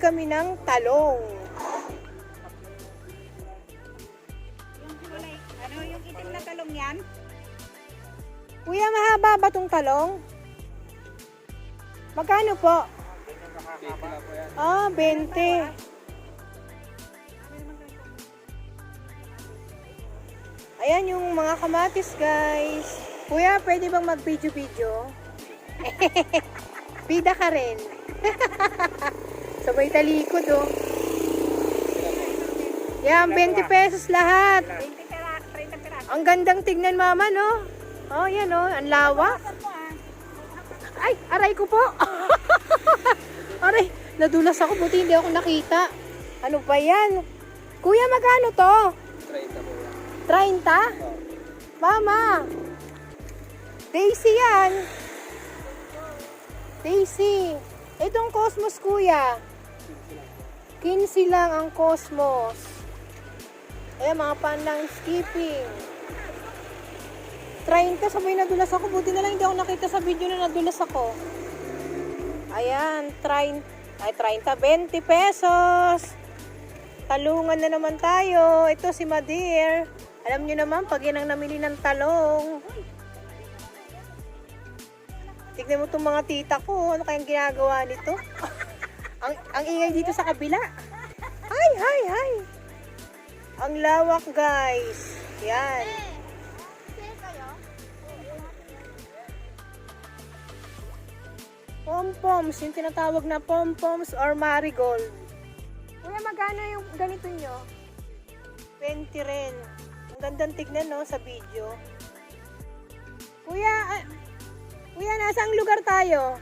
kami ng talong. Yung itim na talong yan? Kuya, mahaba ba tong talong? Magkano po? 20 lang po yan. Ah, 20. Ayan yung mga kamatis, guys. Kuya, pwede bang mag-video-video? Bida ka rin. Sabay talikod, oh. Yan, 20 pesos lahat. 20 pera, 30 pera. Ang gandang tignan, mama, no? Oh, yan, oh. Ang lawak. Ay, aray ko po. Aray, nadulas ako. Buti hindi ako nakita. Ano ba yan? Kuya, magkano to? 30 po yan. 30? Mama. Daisy yan. Daisy. Itong Cosmos, kuya. 15 lang ang Cosmos. Ayan, mga pandang skipping. 30, sabay nadulas ako. Buti na lang hindi ako nakita sa video na nadulas ako. Ayan, 30, 20 pesos. Talungan na naman tayo. Ito si Madir. Alam nyo naman, pag yan ang namili ng talong. Tignan mo itong mga tita ko. Ano kayang ginagawa nito? ang ingay dito sa kabila. Ay, ay, ay. Ang lawak, guys. Yan. Pom-poms, yung tinatawag na pom-poms or marigold. Kuya, magkano yung ganito nyo? 20 rin. Ang gandang tignan, no, sa video. Kuya, kuya, nasang lugar tayo?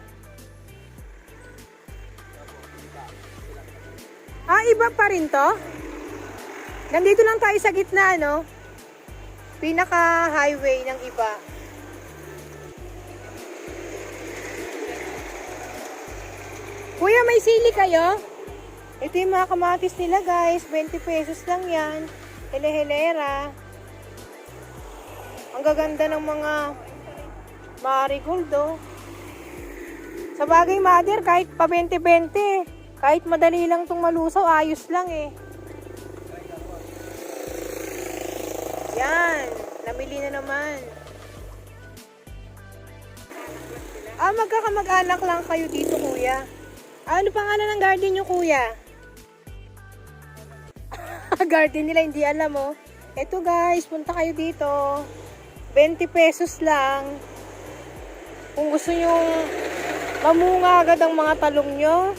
Ah, iba pa rin to? Nandito lang tayo sa gitna, no? Pinaka-highway ng iba. Kuya, may sili kayo? Ito yung mga kamatis nila, guys. 20 pesos lang yan. Hele-helera. Ang gaganda ng mga marigold, oh. Sa bagay, mother, kahit pa 20-20, kahit madali lang itong malusaw, ayos lang eh. Yan. Namili na naman. Ah, magkakamag-anak lang kayo dito, kuya. Ano pangalan ng garden nyo, kuya? Garden nila, hindi alam, oh. Eto, guys, punta kayo dito. 20 pesos lang. Kung gusto nyo mamunga agad ang mga talong nyo,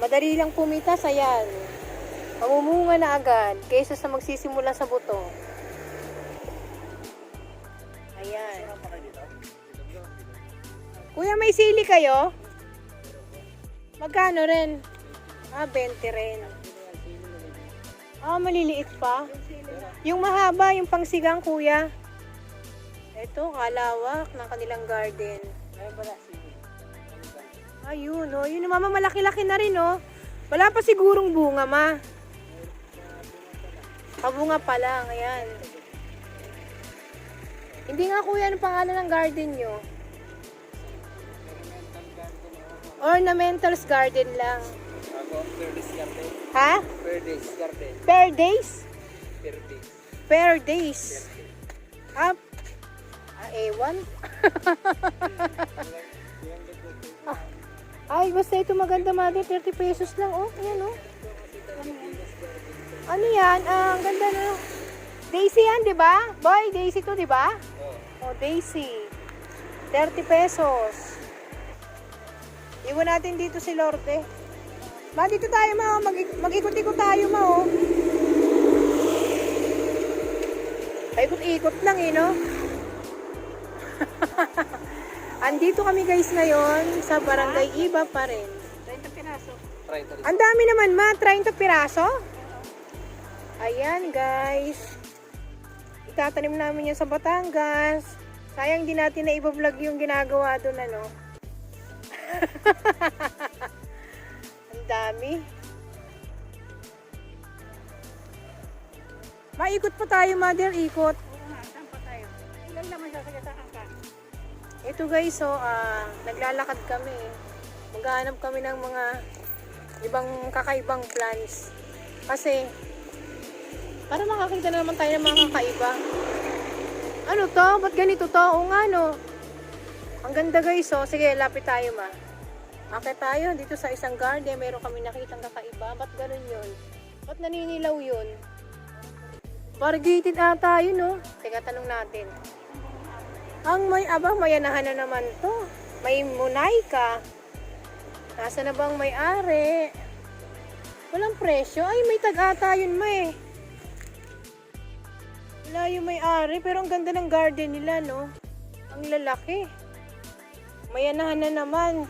madali lang pumitas, ayan. Mamumunga na agad, kaysa sa magsisimula sa buto. Ayan. Kuya, may sili kayo? Magkano rin? Ah, 20 rin. Ah, maliliit pa. Yung mahaba, yung pangsigang, kuya. Ito, kalawak ng kanilang garden. Ayun, oh. Yun, mama, malaki-laki na rin, oh. Wala pa sigurong bunga, ma. Kabunga pa lang, ayan. Hindi nga, kuya, anong pangalan ng garden nyo? Ornamentals garden lang. Ako, per days garden. Ha? Per days garden. Per days? Per days. Per days. Ah, ewan. Ay, basta ito maganda, mother. 30 pesos lang, oh. Ayan, oh. Ano yan? Ah, ang ganda, no? Daisy yan, di ba? Boy, Daisy to, di ba? Oh, Daisy. 30 pesos. Iwan natin dito si Lorde. Ma, dito tayo, ma. Mag-ikot-ikot tayo, ma, oh. Paikot-ikot lang, eh, no? Andito kami, guys, ngayon sa Barangay Iba pa rin. 30 piraso. 30. Ang dami naman, ma. 30 piraso? Ayan, guys. Itatanim namin yan sa Batangas. Sayang di natin na iba-vlog yung ginagawa doon, ano. Ang dami. Maikot pa tayo, mother. Ikot. Oo nga, saan pa tayo? Ilan naman sasagasakan ka? Ito, guys, so, naglalakad kami. Maghahanap kami ng mga Ibang kakaibang plants. Kasi, para makakita na naman tayo ng mga kakaiba. Ano to? Ba't ganito to? O nga no. Ang ganda guys, oh. Sige, lapit tayo ma. Akit tayo dito sa isang garden. Meron kami nakitang kakaiba. Ba't ganun yun? Ba't naninilaw yun? Variegated ata yun, no? Teka, tanong natin. Ang may abang mayanahan na naman to. May Monica. Nasa na bang may-ari? Walang presyo. Ay, may tag-ata yun ma eh. Wala yung may-ari, pero ang ganda ng garden nila, no? Ang lalaki. Mayanahan na naman.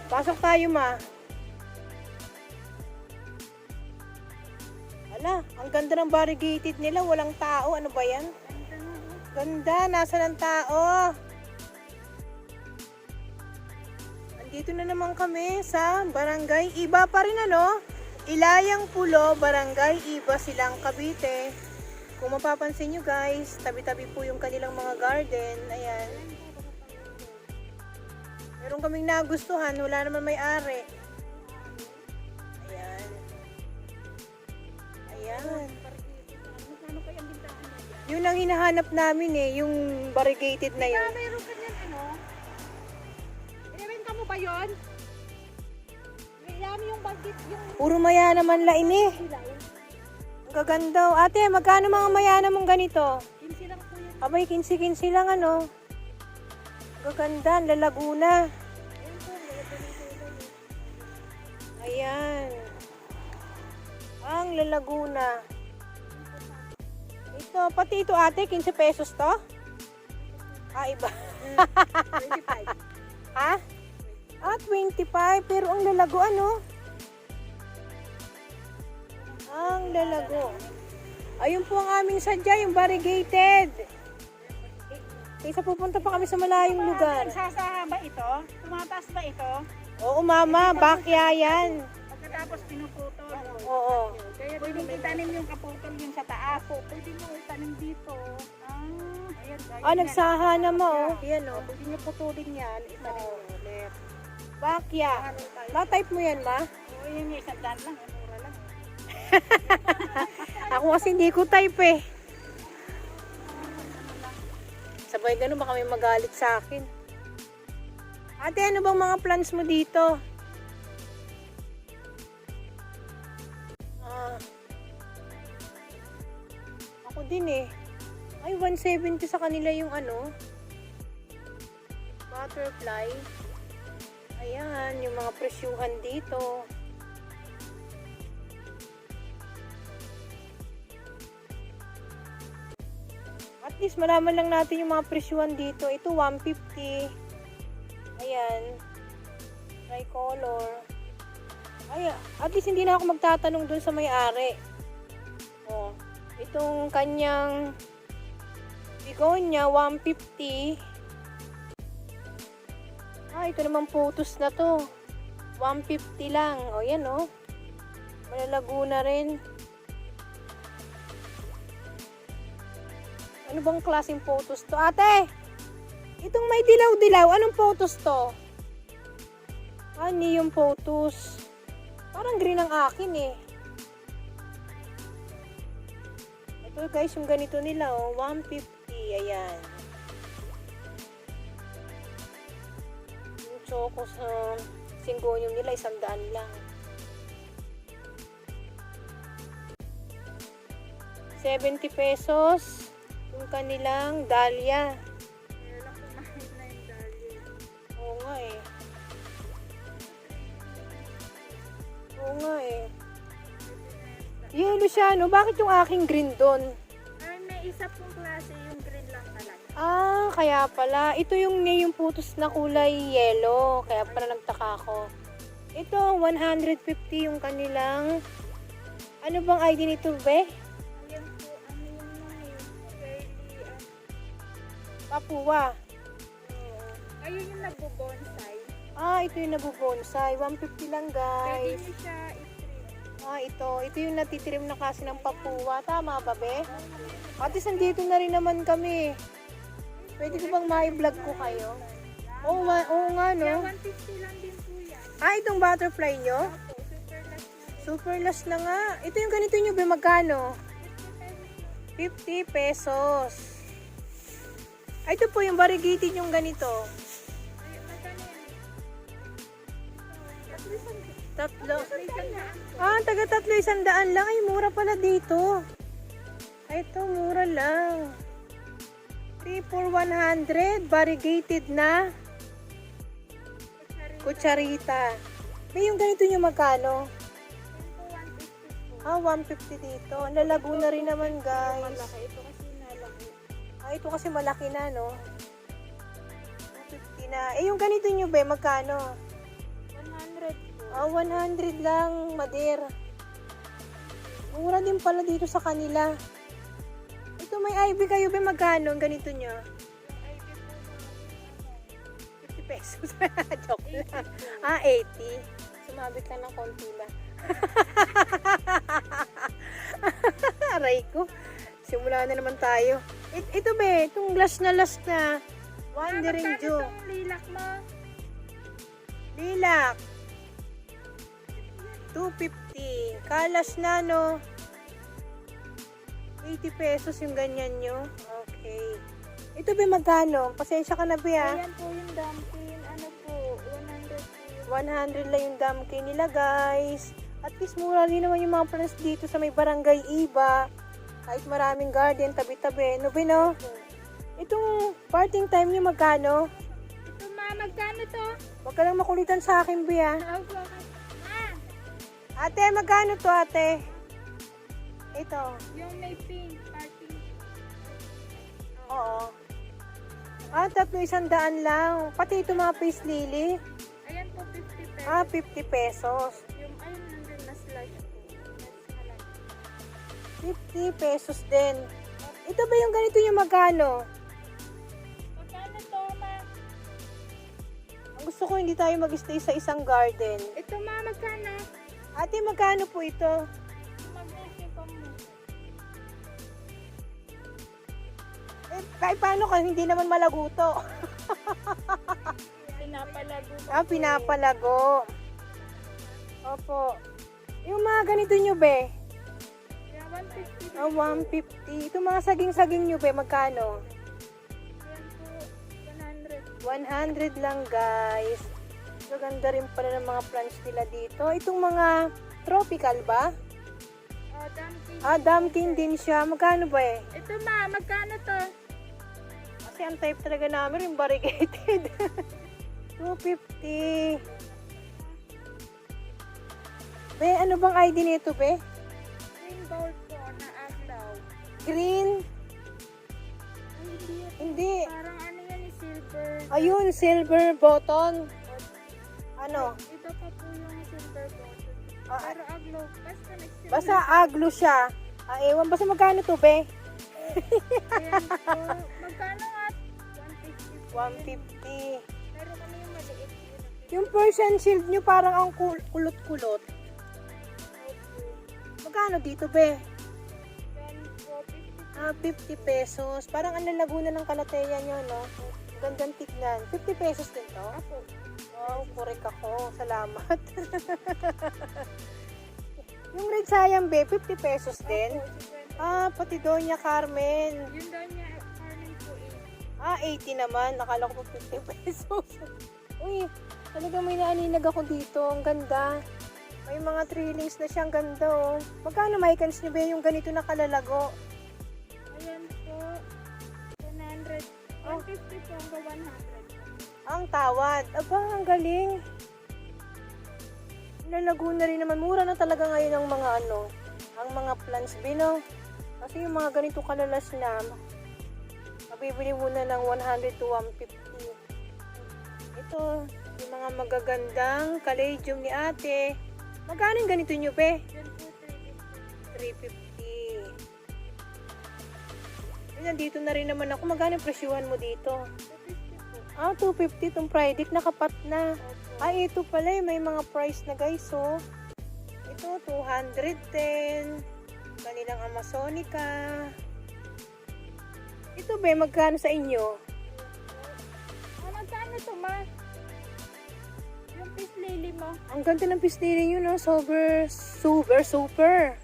Pasok tayo, ma. Ala, ang ganda ng variegated nila. Walang tao. Ano ba yan? Ganda. Nasaan ang tao? Andito na naman kami sa Barangay Iba pa rin, ano? Ilayang Pulo, Barangay Iba, Silang Cavite. Kung mapapansin nyo guys, tabi-tabi po yung kanilang mga garden. Ayan. Meron kaming nagustuhan, wala naman may-ari. Ayan. Ayan. Ano kaya ang bintahan na yan? Yun ang hinahanap namin eh, yung variegated na yun. Meron ka niyan, ano? Ibenta mo ba yun? Yan yung bagit, yung Puro maya naman lain eh. hilay. Ang gaganda. Ate, magkano mga mayana mong ganito? 15 lang po yun. Abay, 15-15 lang ano. Ang gaganda, ang lalaguna. Ayan. Ang lalaguna. Ito, pati ito ate, 15 pesos to? Ah, iba. 25. Ha? Ah, 25. Pero ang lalago ano? Ang lalago. Ayun po ang aming sadya, yung variegated. Kaysa pupunta pa kami sa malayong lugar. Nagsasaha ba ito? Tumataas ba ito? Oo, mama, bakya yan. Pagkatapos pinuputol. Oo. Kaya pwedeng itanim yung kaputol yung sa taas. Pwede nyo itanim dito. Ayan. Ah, nagsaha na mo, oh. Yan, oh. Pwede nyo putulin yan. Itanim nyo ulit. Bakya. Ma-type mo yan, ma? Oo, yun yung isang daan lang. Mura lang. Ako kasi hindi ko type eh. Sabay ganun, baka may magalit sa akin. Ate, ano bang mga plans mo dito? Ako din eh. Ay, 170 sa kanila yung ano. Butterfly. Ayan, yung mga presyuhan dito. At least malaman lang natin yung mga presyuhan dito. Ito 150. Ayan. Tricolor. Ay, at least hindi na ako magtatanong dun sa may-ari. Oh, itong kanyang begonia 150. Ah, ito naman photos na to. 150 lang. O, yan o. Malalago na rin. Ano bang klaseng photos to? Ate! Itong may dilaw-dilaw. Anong photos to? Ah, neon photos. Parang green ang akin eh. Ito guys, yung ganito nila oh. 150. Ayan. Choco sa Syngonium nila, 100 lang. 70 pesos yung kanilang dahlia. Kaya lang kumahit na yung dahlia. Oo nga eh. Oo nga eh. Yellow siya, no? Bakit yung aking green doon? Ay, may isa pong klase yung green lang talaga. Ah, kaya pala. Ito yung neon photos na kulay yellow. Kaya pala nagtaka ako. Ito, 150 yung kanilang... Ano bang ID nito, be? Ayan po, ano yung mga yun? Fairly, Papua. ayun yung nagbo-bonsai. Ah, ito yung nabubonsai. 150 lang, Pwede guys. nyo siya i-trim. Ah, ito. Ito yung natitrim na kasi ng Papua. Tama ba, be? At least nandito na rin naman kami. Pwede ko bang ma-vlog ko kayo? Oo nga, Kaya no? 150 lang din po yan. Itong butterfly nyo? Opo, super last na. Super last na nga. Ito yung ganito nyo, be, magkano? 50 pesos. Ito po yung variegated yung ganito. Ay, magkano yan? Tatlo. Isang Taga 300 lang. Ay, mura pala dito. Ito, mura lang. 3 for 100. Variegated na kutsarita. May yung ganito nyo magkano? 150 dito. Lalago na rin naman, guys. Malaki. Ito kasi nalaki. Ito kasi malaki na, no? 150 na. Yung ganito nyo, be, magkano? 100 po. 100 lang, Mader. Mura din pala dito sa kanila. Ito, may ivy kayo, be, magkano? Ang ganito nyo? 50 pesos. Joke lang. 80. Sumabit lang ng konti ba? Aray ko. Simula na naman tayo. Ito, be, itong last na Wandering Jew. Magkano itong lilac mo? Lilac. 250. Kalas na, no? 80 pesos yung ganyan nyo. Okay. Ito, be, magkano? Pasensya ka na, be, Ayan po yung dumpling. Ano po? 100 po. 100 lang yung damkay nila, guys. At least mura rin naman yung mga plants dito sa may barangay Iba. Kahit maraming garden, tabi-tabi. No, be, no? Itong parting time nyo, magkano? Ito ma, magkano to? Huwag ka lang makulitan sa akin, be, ha? Ma, Ate, magkano to, ate? Ito. yung may pink parting. Oo. 300 lang. Pati ito mga face lily. Ayan po 50 pesos. 50 pesos. Yung ayun nandun na slush po. Mas malaki. 50 pesos din. Ito ba yung ganito yung magkano? Magkano to ma? Ang gusto ko hindi tayo mag-stay sa isang garden. Ito ma, magkano? Ate, magkano po ito? Mag-isip mo. Kahit paano ka, hindi naman malago to. Pinapalago ko. Pinapalago. Opo. Yung mga ganito nyo, be? Kaya 150. 150. Ito mga saging-saging nyo, be, magkano? Ayan po 100. 100 lang, guys. Maganda rin pala ng mga plants nila dito. Itong mga tropical ba? Dumpling. Dumpkin din siya. Magkano ba eh? Ito ma, magkano to? Kasi ang type talaga namin yung variegated. 250. Be, ano bang ID nito, be? Green gold po na aglaw. Green? Ay, hindi. Hindi. Parang ano yan, silver. Ayun, silver button. Ano? Ito pa po yung silver bottle. Pero aglaw. Basta Basta aglo siya. Ewan, basta magkano to, be? Ayan po. Magkano nga? 150. 150. Pero kami yung maliit. Yung Persian shield nyo parang ang kulot-kulot. Magkano dito, be? Yan po, 50 50. pesos. Parang ang lalago na ng kalateya nyo, no? Gandang tignan. 50 pesos din to? Ako. Wow, correct ako. Salamat. Yung red sayang, be, 50 pesos din. Pati Doña Carmen. Yun daw niya, Carmen po eh. 80 naman. Nakala ko po 50 pesos. Uy, talaga may naaninag ako dito. Ang ganda. May mga trillings na siyang ganda, oh. Magkano Micans nyo, be, yung ganito na kalalago? Ayan po. 100. 150 po hanggang 100. Ang tawad. Aba, ang galing. Lalago na rin naman. Mura na talaga ngayon ang mga ang mga plants, bino. Kasi yung mga ganito kalalas na, mabibili muna ng 100 to 150. Ito, yung mga magagandang caladium ni ate. Magkano yung ganito nyo, be? Yan po 350. Nandito na rin naman ako. Magkano yung presyuhan mo dito? 250 po. 250 itong Friday. Nakapat na. Opo. Ito pala may mga price na, guys, oh. Ito, 210. Kanilang Amazonica. Ito, be, magkano sa inyo? Magkano ito, ma? Yung fish lily mo. Ang ganda ng pisnili nyo, no? Super. 500.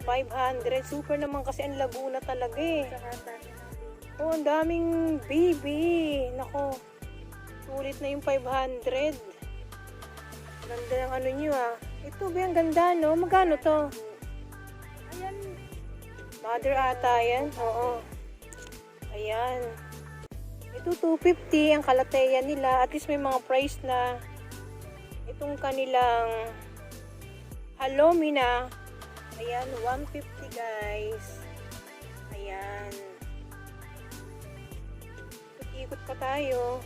500. Super naman kasi ang Laguna talaga eh. Saka ang dami ng baby. Oh, ang daming baby. Nako. Sulit na yung 500. Ganda ng ano nyo ah. Ito ba ang ganda no? Magkano to? Ayan. Mother ata yan. Oo. Ayan. Ito 250 ang kalateya nila. At least may mga price na. Itong kanilang halomina. Ayan, 150 guys. Ayan. Ikot pa tayo.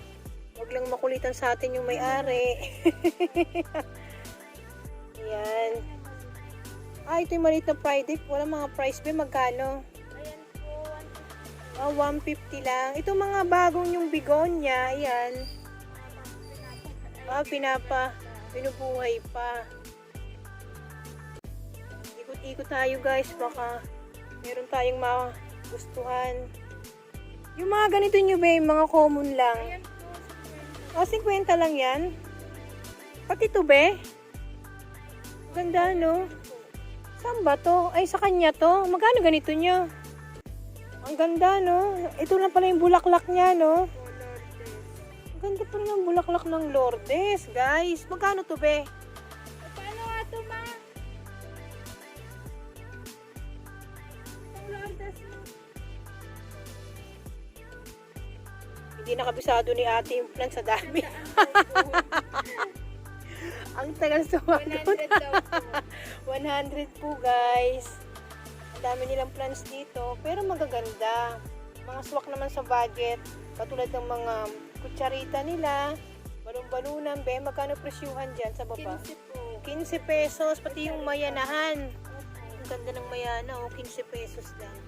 Huwag lang makulitan sa atin yung may-ari. Ayan. Ito yung maliit na Friday. Wala mga price ba? Magkano? Ayan po, 150. 150 lang. Ito mga bagong yung bigonya. Ayan. Pinubuhay pa. Ikot-ikot tayo guys. Baka meron tayong magustuhan. Yung mga ganito nyo ba? Yung mga common lang. Ayan po, 50 lang yan. Pati ito be. Ganda no? Saan ba to? Ay sa kanya to. Magkano ganito nyo? Ang ganda no? Ito na pala yung bulaklak niya no? Ang ganda pa rin ang bulaklak ng Lourdes guys. Magkano to be? paano nga ito, ma? Ang Lourdes mo. Hindi nakabisado ni ate yung plan sa dami. Ang tagal sumagot. 100 daw po. 100 po guys. Ang dami nilang plans dito. Pero magaganda. Mga swak naman sa budget. Katulad ng mga kutsarita nila. Balon-balunan. Be, magkano presyuhan dyan sa baba? 15 po. 15 pesos. Pati yung mayanahan. Ang ganda ng mayana. 15 pesos lang.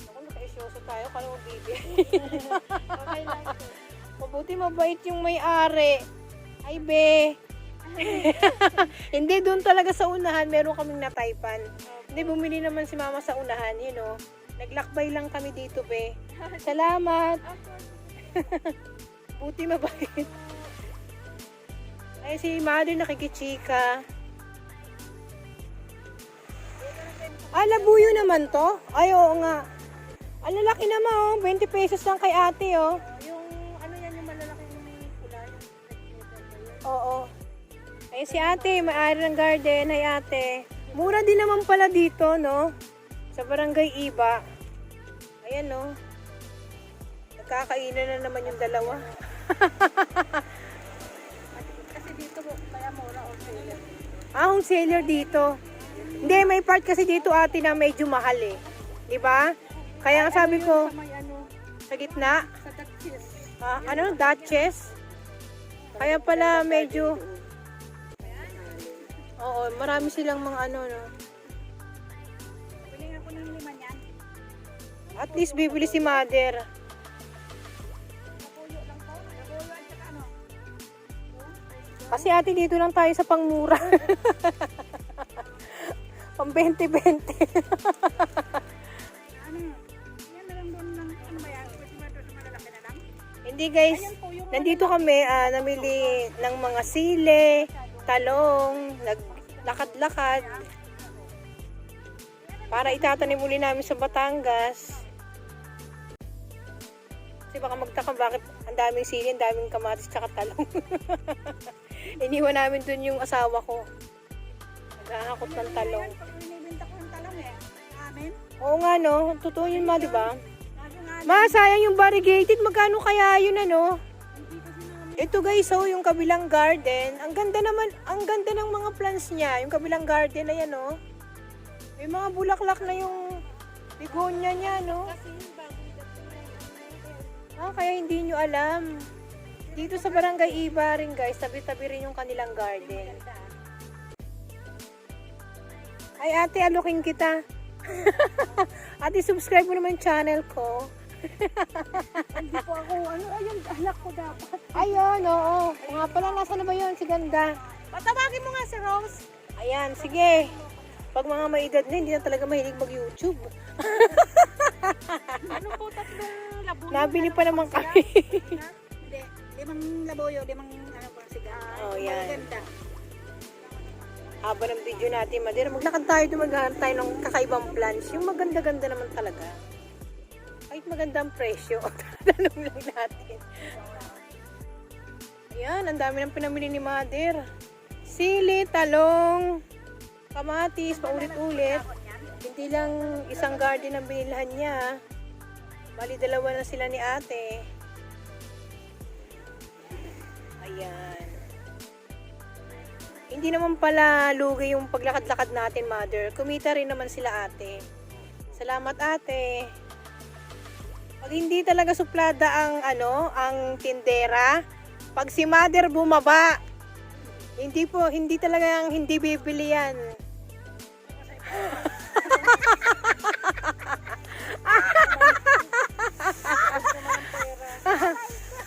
Ako, naka-isyoso tayo. Kala mo bibi. Okay lang po. Mabuti mabait yung may-ari. Ay, be. Hindi, doon talaga sa unahan, meron kaming nataypan. Hindi, bumili naman si mama sa unahan, you know. Naglakbay lang kami dito, be. Salamat. Buti mabait. Ay, si mother nakikichika. Labuyo naman to. Ay, oo nga. Ang lalaki naman, oh. 20 pesos lang kay ate, oh. Yung ano yan, yung malalaking pula, yung Oo. Ay, si ate, may-ari ng garden. Ay, ate. Mura din naman pala dito, no? Sa Barangay Iba. Ayan, no? Nagkakainan na naman yung dalawa. Kasi dito po, kaya mura o sale. Wholesaler dito. Hindi, may part kasi dito, ate, na medyo mahal, eh. Diba? Kaya ang sabi ko, Sa may ano, sa gitna, sa Dutchess. Duchess. Kaya pala medyo, oo, marami silang mga ano, no? Biling ako ng 5 yan. At least bibili si mother. Napuyo lang po. Napuyo at saka ano. Kasi ate, dito lang tayo sa pangmura. Pang 20-20. Ano, yan na lang doon ng, ano ba yan? Pwede ba doon sa malalaki na lang? Hindi guys, Ayan po yung nandito kami, namili ng mga sile, talong, naglakad-lakad. Para itatanim uli namin sa Batangas. Kasi baka magtaka bakit ang daming sili, ang daming kamatis, tsaka talong. Iniwan namin dun yung asawa ko. Naghahakot ng talong. Pag binibenta ko yung talong eh. Amin. Oo nga no, totoo yun ma, di ba? Kaso nga, Ma, sayang yung variegated. Magkano kaya yun ano? hindi kasi namin. Ito guys, oh, yung kabilang garden. Ang ganda naman, ang ganda ng mga plants niya. Yung kabilang garden na yan, oh. May mga bulaklak na yung begonia niya, no? Kasi bagong dating Kaya hindi nyo alam. Dito sa Barangay Iba rin guys, tabi-tabi rin yung kanilang garden. Ay ate, alokin kita. Ate, subscribe mo naman yung channel ko. Hindi po ako, ano, ayun, anak ko dapat. Ayun, oo. O nga pala, nasa na ba yun? Si Ganda. Patawagin mo nga si Rose. Ayan, sige. Pag mga may edad na, hindi na talaga mahilig mag-YouTube. Ano po, 3 labuyo? Nabili pa naman kami. Hindi. limang laboyo, limang ano pa sigahan. Oh, yan. Maganda. Haba ng video natin, Madir. Maglakad tayo, maghanap tayo ng kakaibang plans. Yung maganda-ganda naman talaga. Kahit maganda ang presyo. Tanong lang natin. Ayan, ang dami ng pinamili ni Madir. Sili, talong, kamatis, paulit-ulit. Hindi lang isang garden ang binilhan niya. Bali, dalawa na sila ni ate. Ayan. Hindi naman pala lugi yung paglakad-lakad natin, Mother. Kumita rin naman sila ate. Salamat ate. Pag hindi talaga suplada ang tindera, pag si Mother bumaba, hindi talaga hindi bibili yan.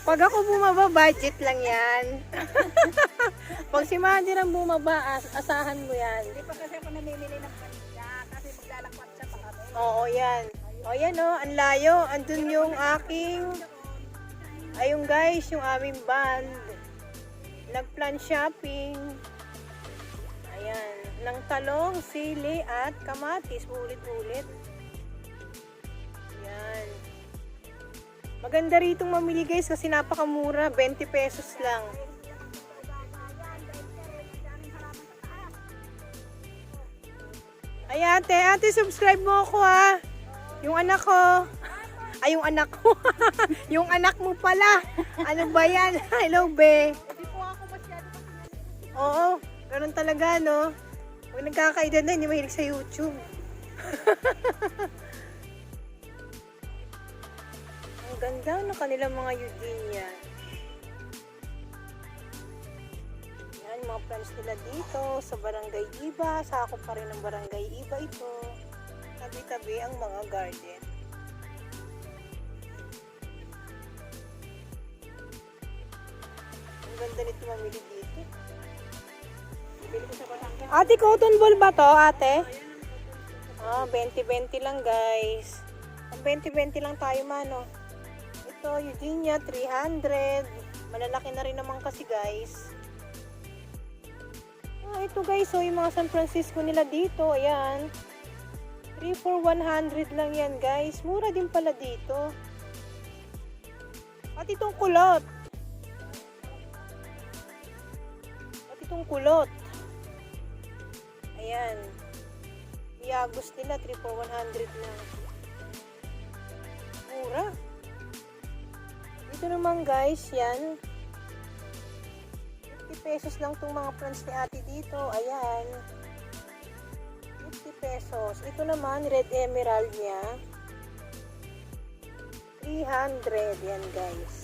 Pag ako bumaba, budget lang yan. Pag si Mother ang bumaba, asahan mo yan. Hindi pa kasi ako namimili ng paninda kasi maglalakwat siya pa kami. Oo, yan. O yan o, ang layo. Andun yung aking, ayun guys, yung aming band. Nag-plan shopping. Ayan. Ng talong, sili, at kamatis. Ulit-ulit. Ayan. Maganda ritong mamili guys kasi napakamura. 20 pesos lang. Ay ate, subscribe mo ako ha. Yung anak ko. Ay, yung anak ko. Yung anak mo pala. Ano ba yan? Hello, be. Hindi po ako masyado Oo, ganun talaga, no? Pag nagkakaedad na, hindi mahilig sa YouTube. Ang ganda ng kanilang mga Eugenia. Yan, mga friends nila dito sa Barangay Iba. Sakop pa rin ng Barangay Iba ito. Tabi-tabi ang mga garden. Ang ganda nito mamili dito. bili ko sa Batangas. Ate, cotton ball ba to, ate? Ah, 20-20 lang, guys. Ang 20-20 lang tayo, mano. Ito, Eugenia, 300. Malalaki na rin naman kasi, guys. Ah, ito, guys. So, yung mga San Francisco nila dito, ayan. 3 for 100 lang yan, guys. Mura din pala dito. At itong kulot. At itong kulot. Ayan. Iagos nila, 3 for 100 lang. Mura. Dito naman guys, yan. 50 pesos lang itong mga plants ni ate dito. Ayan. 50 pesos. Ito naman, red emerald niya. 300. Yan guys.